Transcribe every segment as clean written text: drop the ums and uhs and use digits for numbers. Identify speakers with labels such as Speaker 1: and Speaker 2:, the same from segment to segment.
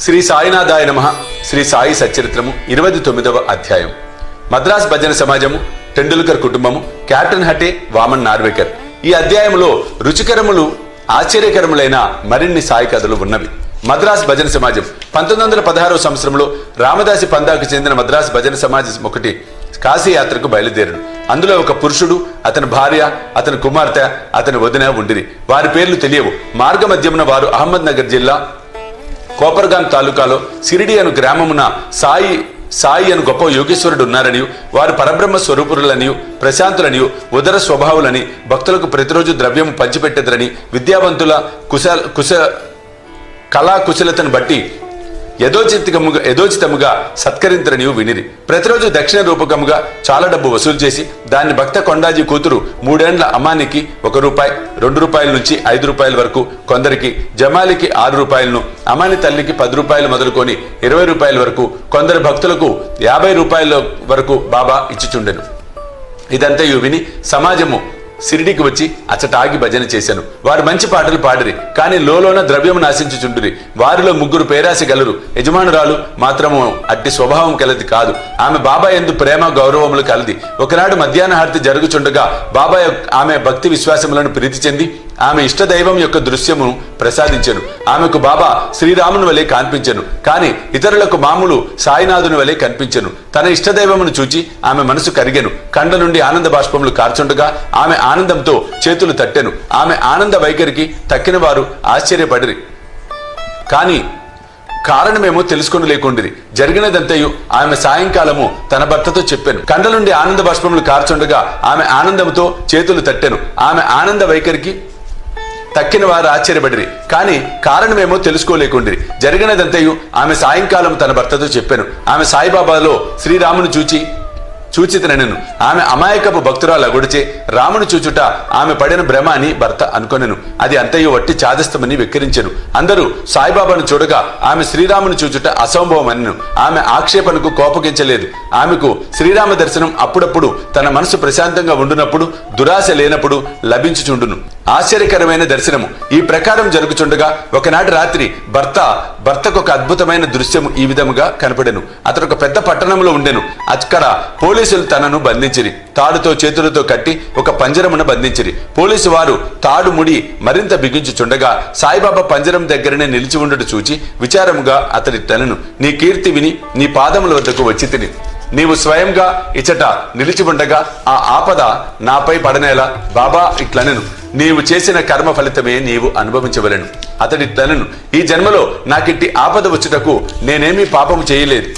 Speaker 1: శ్రీ సాయినాథాయ నమః. శ్రీ సాయి సచ్చరిత్రము 29వ అధ్యాయం. మద్రాస్ భజన సమాజము, టెండూల్కర్ కుటుంబము, కెప్టెన్ హటే, వామన్ నార్వేకర్. ఈ అధ్యాయంలో రుచికరములు ఆశ్చర్యకరములైన మరిన్ని సాయి కథలు ఉన్నవి. మద్రాస్ భజన సమాజం 1916వ సంవత్సరంలో రామదాసి పందాకు చెందిన మద్రాస్ భజన సమాజం ఒకటి కాశీ యాత్రకు బయలుదేరను. అందులో ఒక పురుషుడు, అతని భార్య, అతని కుమార్తె, అతని వదిన ఉండిరి. వారి పేర్లు తెలియవు. మార్గ మధ్యమున వారు అహ్మద్ నగర్ జిల్లా కోపర్గాం తాలూకాలో సిరిడి అను గ్రామమున సాయి అని గొప్ప యోగేశ్వరుడు ఉన్నారని, వారు పరబ్రహ్మ స్వరూపులని, ప్రశాంతులని, ఉదర స్వభావులని, భక్తులకు ప్రతిరోజు ద్రవ్యము పంచిపెట్టెదరని, విద్యావంతుల కళా కుశలతను బట్టి యథోచితముగా సత్కరించరని వినిరి. ప్రతిరోజు దక్షిణ రూపకముగా చాలా డబ్బు వసూలు చేసి దాన్ని భక్త కొండాజీ కూతురు 3 ఏండ్ల అమ్మానికి ₹1, ₹2 నుంచి ₹5 వరకు, కొందరికి జమాలికి ₹6, అమ్మాని తల్లికి ₹10 మొదలుకొని ₹20 వరకు, కొందరు భక్తులకు ₹50 వరకు బాబా ఇచ్చిచుండెను. ఇదంతయు విని సమాజము సిరిడికి వచ్చి అచ్చటాగి భజన చేశాను. వారు మంచి పాటలు పాడిరి, కానీ లోలోన ద్రవ్యము నాశించుచుండిరి. వారిలో 3 పేరాసి గలరు. యజమానురాలు మాత్రము అట్టి స్వభావం కలది కాదు. ఆమె బాబా యందు ప్రేమ గౌరవములు కలది. ఒకనాడు మధ్యాహ్న హారతి జరుగుచుండగా బాబా ఆమె భక్తి విశ్వాసములను ప్రీతి చెంది ఆమె ఇష్టదైవం యొక్క దృశ్యమును ప్రసాదించెను. ఆమెకు బాబా శ్రీరాముని వలె కనిపించెను, కానీ ఇతరులకు మామూలు సాయినాథుని వలె కనిపించెను. తన ఇష్టదైవమును చూచి ఆమె మనసు కరిగెను. కండ్ల నుండి ఆనంద బాష్పములు కార్చుండగా ఆమె ఆనందంతో చేతులు తట్టెను. ఆమె ఆనంద వైఖరికి తక్కిన వారు ఆశ్చర్యపడిరి, కానీ కారణమేమో తెలుసుకుని లేకుండిరి. జరిగినదంతయు ఆమె సాయంకాలము తన భర్తతో చెప్పాను. కండ్ల నుండి ఆనంద బాష్పములు కార్చుండగా ఆమె ఆనందంతో చేతులు తట్టెను. ఆమె ఆనంద వైఖరికి తక్కిన వారు ఆశ్చర్యపడిరి, కానీ కారణమేమో తెలుసుకోలేకుండిరి. జరిగినదంతయు ఆమె సాయంకాలం తన భర్తతో చెప్పాను. ఆమె సాయిబాబాలో శ్రీరామును చూచితనెను. ఆమె అమాయకపు భక్తురాలు అగుడిచే రామును చూచుట ఆమె పడిన భ్రమ అని భర్త అనుకొనెను. అది అంతయు వట్టి చాదస్తమని వెక్కిరించెను. అందరూ సాయిబాబాను చూడగా ఆమె శ్రీరామును చూచుట అసంభవమనెను. ఆమె ఆక్షేపణకు కోపగించలేదు. ఆమెకు శ్రీరామ దర్శనం అప్పుడప్పుడు తన మనసు ప్రశాంతంగా ఉండునప్పుడు, దురాశ లేనప్పుడు లభించుచుండును. ఆశ్చర్యకరమైన దర్శనము ఈ ప్రకారం జరుగుచుండగా ఒకనాటి రాత్రి భర్తకు ఒక అద్భుతమైన దృశ్యము ఈ విధముగా కనపడెను. అతడు ఒక పెద్ద పట్టణంలో ఉండెను. అక్కడ పోలీసులు తనను బంధించిరి. తాడుతో చేతులతో కట్టి ఒక పంజరమున బంధించిరి. పోలీసు వారు తాడు ముడి మరింత బిగించుచుండగా సాయిబాబా పంజరం దగ్గరనే నిలిచి ఉండడు చూచి విచారముగా అతడి తనను, నీ కీర్తి విని నీ పాదముల వద్దకు వచ్చి తిని నీవు స్వయంగా ఇచ్చట నిలిచి ఉండగా ఆ ఆపద నాపై పడనేలా బాబా ఇట్లనెను, నీవు చేసిన కర్మ ఫలితమే నీవు అనుభవించవలెను. అతడి తనను, ఈ జన్మలో నాకిట్టి ఆపద వచ్చుటకు నేనేమీ పాపము చేయలేదు.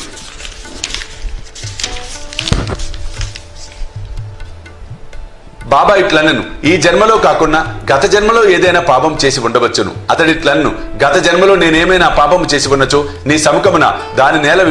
Speaker 1: బాబా ఇట్లనను, ఈ జన్మలో కాకుండా గత జన్మలో ఏదైనా పాపం చేసి ఉండవచ్చును. అతడిట్లన్ను, గత జన్మలో నేనేమైనా పాపము చేసి ఉన్నచో నీ సముఖమున దాని నేల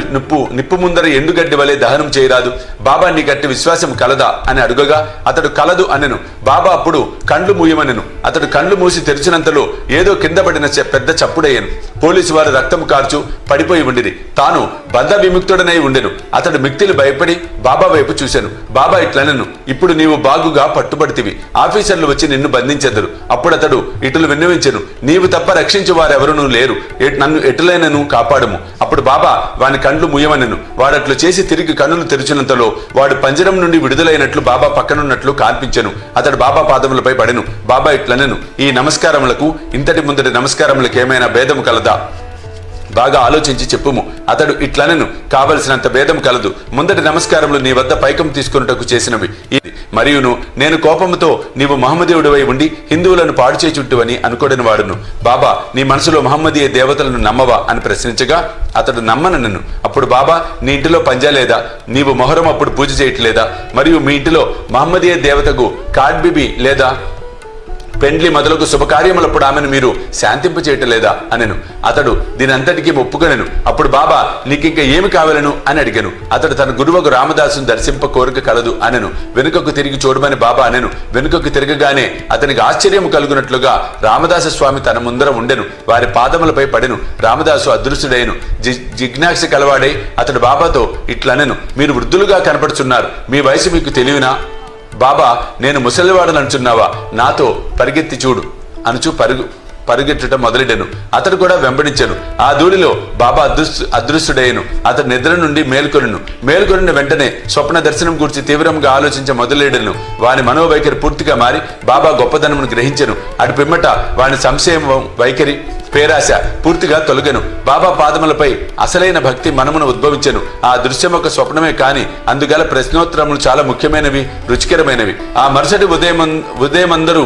Speaker 1: నిప్పు ముందర ఎండుగడ్డి వలె దహనం చేయరాదు. బాబా నీ గట్టి విశ్వాసం కలదా అని అడుగగా అతడు కలదు అనెను. బాబా అప్పుడు కండ్లు మూయమనెను. అతడు కండ్లు మూసి తెరిచినంతలో ఏదో కింద పడిన పెద్ద చప్పుడయ్యను. పోలీసు వారు రక్తం కార్చు పడిపోయి ఉండిరి. తాను బంధ విముక్తుడనై ఉండెను. అతడు మిక్తిలు భయపడి బాబా వైపు చూశాను. బాబా ఇట్లనెను, ఇప్పుడు నీవు బాగుగా పట్టుబడితివి. ఆఫీసర్లు వచ్చి నిన్ను బంధించెదరు. అప్పుడు అతడు ఇటులు విన్నవించెను, నీవు తప్ప రక్షించు వారెవరూ లేరు, నన్ను ఎటులైనను కాపాడము. అప్పుడు బాబా వాని కండ్లు ముయ్యమనెను. వాడట్లు చేసి తిరిగి కన్నులు తెరిచినంతలో వాడు పంజరం నుండి విడుదలైనట్లు బాబా పక్కనున్నట్లు కనిపించెను. అతడు బాబా పాదములపై పడెను. బాబా ఇట్లనెను, ఈ నమస్కారములకు ఇంతటి ముందటి నమస్కారములకు ఏమైనా భేదము కలదా? బాగా ఆలోచించి చెప్పుము. అతడు ఇట్లనెను, కావలసినంత భేదం కలదు. ముందటి నమస్కారములు నీ వద్ద పైకం తీసుకున్నటకు చేసినవి. మరియును నేను కోపముతో నీవు మహమ్మదీయుడివై ఉండి హిందువులను పాడు చేయుచుంటివని అనుకోడని వాడును. బాబా, నీ మనసులో మహమ్మదీయ దేవతలను నమ్మవా అని ప్రశ్నించగా అతడు నమ్మనను. అప్పుడు బాబా, నీ ఇంటిలో పంజా లేదా? నీవు మొహరం అప్పుడు పూజ చేయట్లేదా? మరియు మీ ఇంటిలో మహమ్మదీయ దేవతకు కాడ్బిబి లేదా? పెండ్లి మొదలగు శుభకార్యములప్పుడు ఆమెను మీరు శాంతింప చేయటలేదా అనెను. అతడు దీనంతటికీ ఒప్పుకొనెను. అప్పుడు బాబా, నీకింక ఏమి కావాలను అని అడిగాను. అతడు తన గురువుకు రామదాసును దర్శింప కోరిక కలదు అనెను. వెనుకకు తిరిగి చూడమని బాబా అనెను. వెనుకకు తిరగగానే అతనికి ఆశ్చర్యము కలుగునట్లుగా రామదాస స్వామి తన ముందర ఉండెను. వారి పాదములపై పడెను. రామదాసు అదృశ్యుడైను. జిజ్ఞాస కలవాడై అతడు బాబాతో ఇట్లనెను, మీరు వృద్ధులుగా కనపడుచున్నారు, మీ వయసు మీకు తెలియనా? బాబా, నేను ముసలివాడని అంటున్నావా? నాతో పరిగెత్తి చూడు అనుచు పరుగెట్టుట మొదలెడెను. అతడు కూడా వెంబడించెను. ఆ ధూళిలో బాబా అదృశ్యుడయ్యను. అతడు నిద్ర నుండి మేల్కొనిన వెంటనే స్వప్న దర్శనం గురించి తీవ్రంగా ఆలోచించ మొదలెడెను. వాని మనోవైఖరి పూర్తిగా మారి బాబా గొప్పదనమును గ్రహించెను. అటు పిమ్మట వాని సంశయం వైఖరి పేరాశ పూర్తిగా తొలగెను. బాబా పాదములపై అసలైన భక్తి మనమును ఉద్భవించెను. ఆ దృశ్యం ఒక స్వప్నమే కాని అందుగల ప్రశ్నోత్తరములు చాలా ముఖ్యమైనవి, రుచికరమైనవి. ఆ మరుసటి ఉదయమందరూ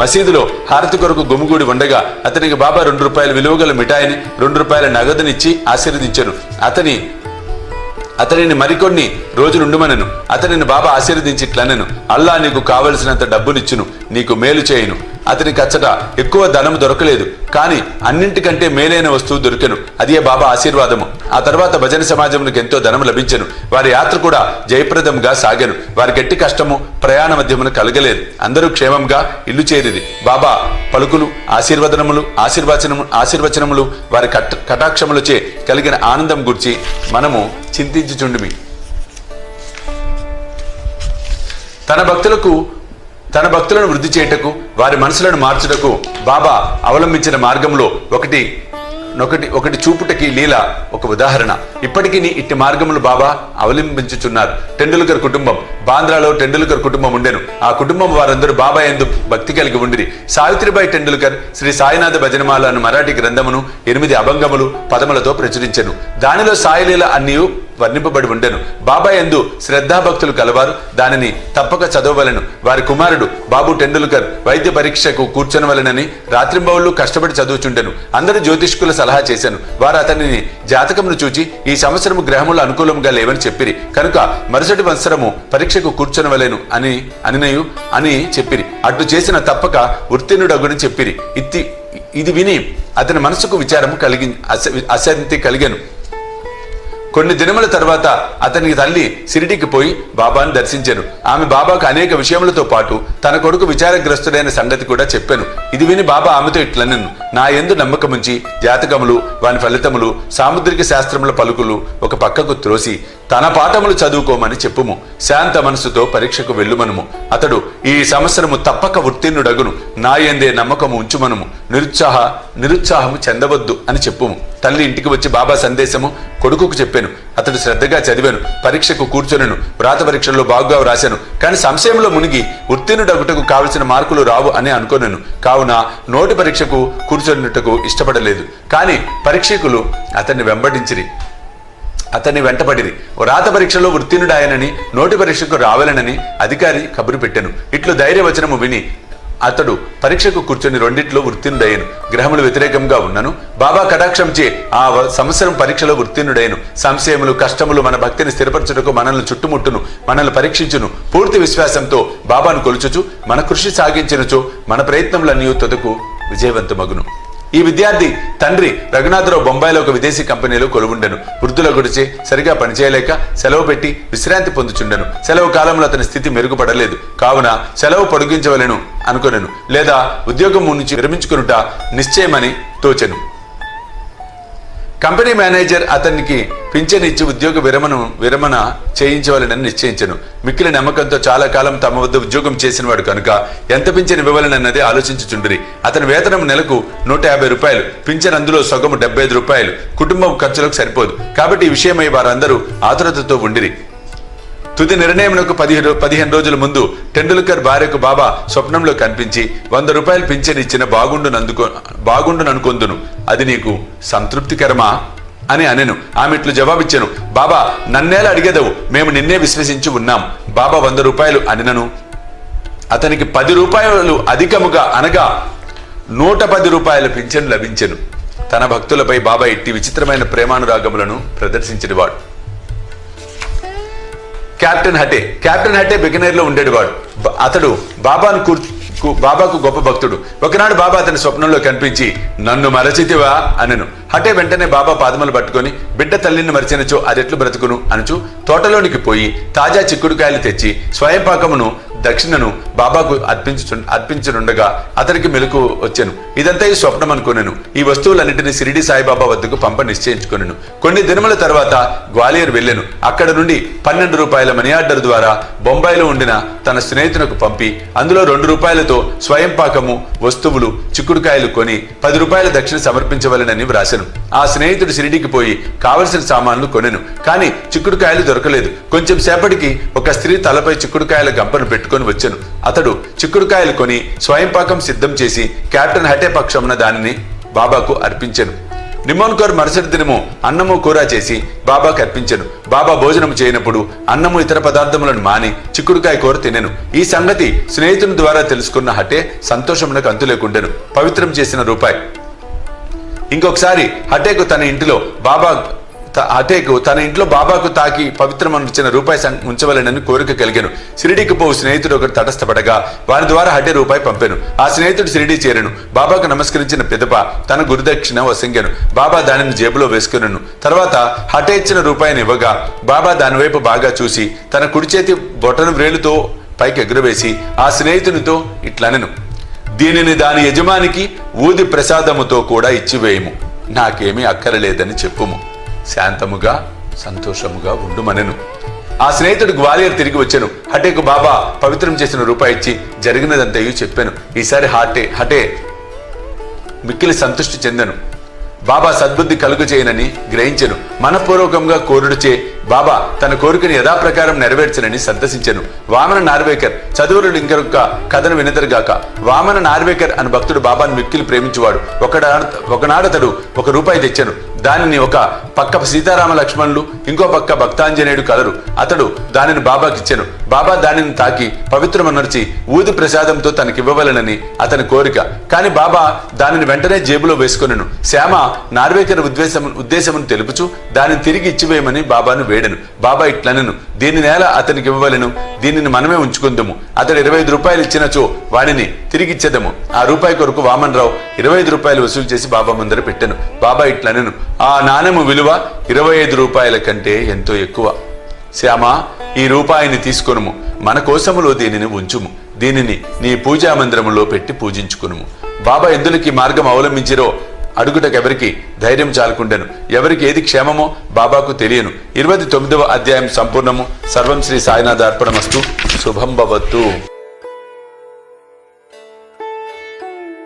Speaker 1: మసీదులో హారతి కొరకు గుమిగూడి ఉండగా అతనికి బాబా 2 రూపాయల విలువగల మిఠాయిని 2 రూపాయల నగదునిచ్చి ఆశీర్వదించెను. అతనిని మరికొన్ని రోజులుండుమనెను. అతనిని బాబా ఆశీర్వదించి ఇట్లనెను, అల్లా నీకు కావలసినంత డబ్బునిచ్చును, నీకు మేలు చేయును. అతనికి అచ్చట ఎక్కువ ధనం దొరకలేదు, కానీ అన్నింటికంటే మేలైన వస్తువు దొరికెను. అదే బాబా ఆశీర్వాదము. ఆ తర్వాత భజన సమాజమునికి ఎంతో ధనం లభించెను. వారి యాత్ర కూడా జయప్రదంగా సాగెను. వారి గట్టి కష్టము ప్రయాణ మధ్యమును కలగలేదు. అందరూ క్షేమంగా ఇల్లు చేరిది. బాబా పలుకులు, ఆశీర్వచనములు వారి కటాక్షములచే కలిగిన ఆనందం గురించి మనము చింతించుచుండిమి. తన భక్తులను వృద్ధి చేయుటకు, వారి మనసులను మార్చుటకు బాబా అవలంబించిన మార్గంలో ఒకటి చూపుటకి లీల ఒక ఉదాహరణ. ఇప్పటికీ ఇట్టి మార్గములు బాబా అవలంబించుచున్నారు. టెండూల్కర్ కుటుంబం, బాంద్రాలో టెండూల్కర్ కుటుంబం ఉండెను. ఆ కుటుంబం వారందరూ బాబా యందు భక్తి కలిగి ఉండిరి. సావిత్రిబాయి టెండూల్కర్ శ్రీ సాయినాథ భజనమాల అను మరాఠీ గ్రంథమును 8 అభంగములు పదములతో ప్రచురించెను. దానిలో సాయిలీల అన్నీ వర్ణింపబడి ఉండెను. బాబా యందు శ్రద్ధాభక్తులు కలవారు దానిని తప్పక చదవవలెను. వారి కుమారుడు బాబు టెండూల్కర్ వైద్య పరీక్షకు కూర్చొనవలెనని రాత్రింబవళ్లు కష్టపడి చదువుచుండెను. అందరూ జ్యోతిష్కుల సలహా చేశాను. వారు అతనిని జాతకమును చూచి ఈ సంవత్సరము గ్రహములు అనుకూలంగా లేవని చెప్పిరి కనుక మరుసటి సంవత్సరము పరీక్షకు కూర్చొనవలెను అని చెప్పిరి. అట్లు చేసిన తప్పక ఉత్తీర్ణుడగుని చెప్పిరి. ఇది విని అతని మనసుకు విచారము అశాంతి కలిగెను. కొన్ని దినముల తర్వాత అతనికి తల్లి సిరిడికి పోయి బాబాను దర్శించెను. ఆమె బాబాకు అనేక విషయములతో పాటు తన కొడుకు విచారగ్రస్తుడైన సంగతి కూడా చెప్పాను. ఇది విని బాబా ఆమెతో ఇట్లనెను, నా యందు నమ్మకముంచి జాతకములు, వాని ఫలితములు, సాముద్రిక శాస్త్రముల పలుకులు ఒక పక్కకు త్రోసి తన పాఠములు చదువుకోమని చెప్పుము. శాంత మనసుతో పరీక్షకు వెళ్ళుమనుము. అతడు ఈ సంవత్సరము తప్పక ఉత్తీర్ణుడగును. నా యందే నమ్మకము ఉంచుమనుము. నిరుత్సాహము చెందవద్దు అని చెప్పుము. తల్లి ఇంటికి వచ్చి బాబా సందేశము కొడుకుకు చెప్పాను. అతడు శ్రద్ధగా చదివాను. పరీక్షకు కూర్చొనెను. వ్రాత పరీక్షల్లో బాగుగా వ్రాశాను. కానీ సంశయంలో మునిగి ఉత్తీర్ణుడగుటకు కావలసిన మార్కులు రావు అని అనుకోనెను. కావున నోటి పరీక్షకు కూర్చొనుటకు ఇష్టపడలేదు. కానీ పరీక్షకులు అతన్ని వెంటపడిరి. రాత పరీక్షలో ఉత్తీర్ణుడాయనని, నోటి పరీక్షకు రావాలనని అధికారి కబురు పెట్టెను. ఇట్లు ధైర్యవచనము విని అతడు పరీక్షకు కూర్చొని 2 ఉత్తీర్ణుడయ్యను. గ్రహములు వ్యతిరేకంగా ఉన్నను బాబా కటాక్షంచే ఆ సంవత్సరం పరీక్షలో ఉత్తీర్ణుడయ్యను. సంశయములు, కష్టములు మన భక్తిని స్థిరపరచుటకు మనల్ని చుట్టుముట్టును, మనల్ని పరీక్షించును. పూర్తి విశ్వాసంతో బాబాను కొలుచుచు మన కృషి సాగించినచో మన ప్రయత్నములన్నీ తుదకు విజయవంతమగును. ఈ విద్యార్థి తండ్రి రఘునాథరావు బొంబాయిలో ఒక విదేశీ కంపెనీలో కొలువుండెను. వృద్ధుల గుడిచే సరిగా పనిచేయలేక సెలవు పెట్టి విశ్రాంతి పొందుచుండెను. సెలవు కాలంలో అతని స్థితి మెరుగుపడలేదు. కావున సెలవు పొడిగించవలెను అనుకొనెను. లేదా ఉద్యోగం నుంచి విరమించుకునుట నిశ్చయమని తోచెను. కంపెనీ మేనేజర్ అతనికి పింఛన్ ఇచ్చి ఉద్యోగ విరమణ చేయించవాలని నిశ్చయించను. మిక్కిలి నమ్మకంతో చాలా కాలం తమ వద్ద ఉద్యోగం చేసిన వాడు కనుక ఎంత పింఛన్ ఇవ్వవాలన్నది ఆలోచించుచుండిరి. అతని వేతనం నెలకు 150 రూపాయలు. పింఛన్ అందులో సగము 75 రూపాయలు. కుటుంబం ఖర్చులకు సరిపోదు. కాబట్టి ఈ విషయమై వారందరూ ఆతురతతో ఉండిరి. తుది నిర్ణయమునకు 15 రోజుల ముందు టెండూల్కర్ భార్యకు బాబా స్వప్నంలో కనిపించి 100 రూపాయలు పింఛన్ ఇచ్చిన బాగుండుననుకొందును. అది నీకు సంతృప్తికరమా అని అనెను. ఆమె ఇట్లు జవాబిచ్చెను, బాబా నన్నేలా అడిగేదవు, మేము నిన్నే విశ్వసించి ఉన్నాం. బాబా 100 రూపాయలు అనినను అతనికి 10 రూపాయలు అధికముగా అనగా 110 రూపాయల పింఛను లభించెను. తన భక్తులపై బాబా ఇట్టి విచిత్రమైన ప్రేమానురాగములను ప్రదర్శించినవాడు. కెప్టెన్ హటే బికనేర్ లో ఉండేవాడు. అతడు బాబాకు గొప్ప భక్తుడు. ఒకనాడు బాబా అతని స్వప్నంలో కనిపించి, నన్ను మరచితివా అనెను. హటే వెంటనే బాబా పాదములు పట్టుకొని, బిడ్డ తల్లిని మరిచినచో అదెట్లు బ్రతుకును అనుచు తోటలోనికి పోయి తాజా చిక్కుడుకాయలు తెచ్చి స్వయంపాకమును దక్షిణను బాబాకు అర్పించనుండగా అతనికి మెలకు వచ్చాను. ఇదంతా ఈ స్వప్నం అనుకున్నాను. ఈ వస్తువులన్నింటినీ షిరిడి సాయిబాబా వద్దకు పంప నిశ్చయించుకున్నాను. కొన్ని దినముల తర్వాత గ్వాలియర్ వెళ్ళాను. అక్కడ నుండి 12 రూపాయల మనీ ఆర్డర్ ద్వారా బొంబాయిలో ఉండిన తన స్నేహితునకు పంపి అందులో 2 రూపాయలతో స్వయం పాకము వస్తువులు చిక్కుడుకాయలు కొని 10 రూపాయల దక్షిణ సమర్పించవలెనని వ్రాశాను. ఆ స్నేహితుడు షిరిడికి పోయి కావలసిన సామాన్లు కొనెను. కానీ చిక్కుడుకాయలు దొరకలేదు. కొంచెం సేపటికి ఒక స్త్రీ తలపై చిక్కుడుకాయల గంపను పెట్టుకొని వచ్చాను. అతడు చిక్కుడుకాయలు కొని స్వయం పాకం సిద్ధం చేసి కెప్టెన్ హటే పక్షమున దానిని బాబాకు అర్పించాను. నిమోన్కర్ మరుసటి దినము అన్నము కూర చేసి బాబాకు అర్పించాను. బాబా భోజనం చేయనప్పుడు అన్నము ఇతర పదార్థములను మాని చిక్కుడుకాయ కూర తినెను. ఈ సంగతి స్నేహితుని ద్వారా తెలుసుకున్న హటే సంతోషమునకు అంతు లేకుండెను. పవిత్రం చేసిన రూపాయి. ఇంకొకసారి హటేకు తన ఇంట్లో బాబాకు తాకి పవిత్రమనిచ్చిన రూపాయి ఉంచవలెనని కోరిక కలిగాను. షిరిడీకి పోవు స్నేహితుడు ఒకరు తటస్థపడగా వారి ద్వారా హటే రూపాయి పంపాను. ఆ స్నేహితుడు షిరిడీ చేరాను. బాబాకు నమస్కరించిన పిదప తన గురుదక్షిణ వసంగాను. బాబా దానిని జేబులో వేసుకున్నాను. తర్వాత హటే ఇచ్చిన రూపాయిని ఇవ్వగా బాబా దాని వైపు బాగా చూసి తన కుడి చేతి బొటన వ్రేలుతో పైకి ఎగురవేసి ఆ స్నేహితునితో ఇట్లనెను, దీనిని దాని యజమానికి ఊది ప్రసాదముతో కూడా ఇచ్చివేయము. నాకేమీ అక్కరలేదని చెప్పుము. శాంతముగా సంతోషముగా ఉండుమనెను. ఆ స్నేహితుడు గ్వాలియర్ తిరిగి వచ్చాను. హటేకు బాబా పవిత్రం చేసిన రూపాయి ఇచ్చి జరిగినదంతయు చెప్పాను. ఈసారి హటే మిక్కిలి సంతృష్టి చెందను. బాబా సద్బుద్ధి కలుగు చేయనని గ్రహించెను. మనపూర్వకంగా కోరుడుచే బాబా తన కోరికను యథాప్రకారం నెరవేర్చనని సంతసించెను. వామన నార్వేకర్ చదువులు ఇంకొక కథను వినదరుగాక. వామన నార్వేకర్ అని భక్తుడు బాబాను మిక్కిలి ప్రేమించువాడు. ఒకనాడతడు 1 రూపాయి తెచ్చాను. దానిని ఒక పక్క సీతారామ లక్ష్మణులు ఇంకో పక్క భక్తాంజనేయుడు కలరు. అతడు దానిని బాబాకి ఇచ్చాను. బాబా దానిని తాకి పవిత్రమనర్చి ఊది ప్రసాదంతో తనకివ్వవలనని అతని కోరిక. కాని బాబా దానిని వెంటనే జేబులో వేసుకొనెను. శ్యామ నార్వేకర్ ఉద్దేశమును తెలుపుచు దానిని తిరిగి ఇచ్చివేయమని బాబాను వేడెను. బాబా ఇట్లనెను, దీని నేల అతనికి ఇవ్వవలెను, దీనిని మనమే ఉంచుకుందాము. అతడు 25 రూపాయలు ఇచ్చినచో వాడిని తిరిగిచ్చేదము. ఆ రూపాయి కొరకు వామన్ రావు 25 రూపాయలు వసూలు చేసి బాబా ముందర పెట్టెను. బాబా ఇట్లనెను, ఆ నాణెము విలువ 25 రూపాయల కంటే ఎంతో ఎక్కువ. శ్యామ, ఈ రూపాయిని తీసుకొనుము, మన కోసములో దీనిని ఉంచుము, దీనిని నీ పూజా మందిరములో పెట్టి పూజించుకునుము. బాబా ఎందులకి మార్గం అవలంబించిరో అడుగుటకెవరికి ధైర్యం చాలకుండెను. ఎవరికి ఏది క్షేమమో బాబాకు తెలియను. 29వ అధ్యాయం సంపూర్ణము. సర్వం శ్రీ సాయినాథ అర్పణమస్తు. శుభం భవతు.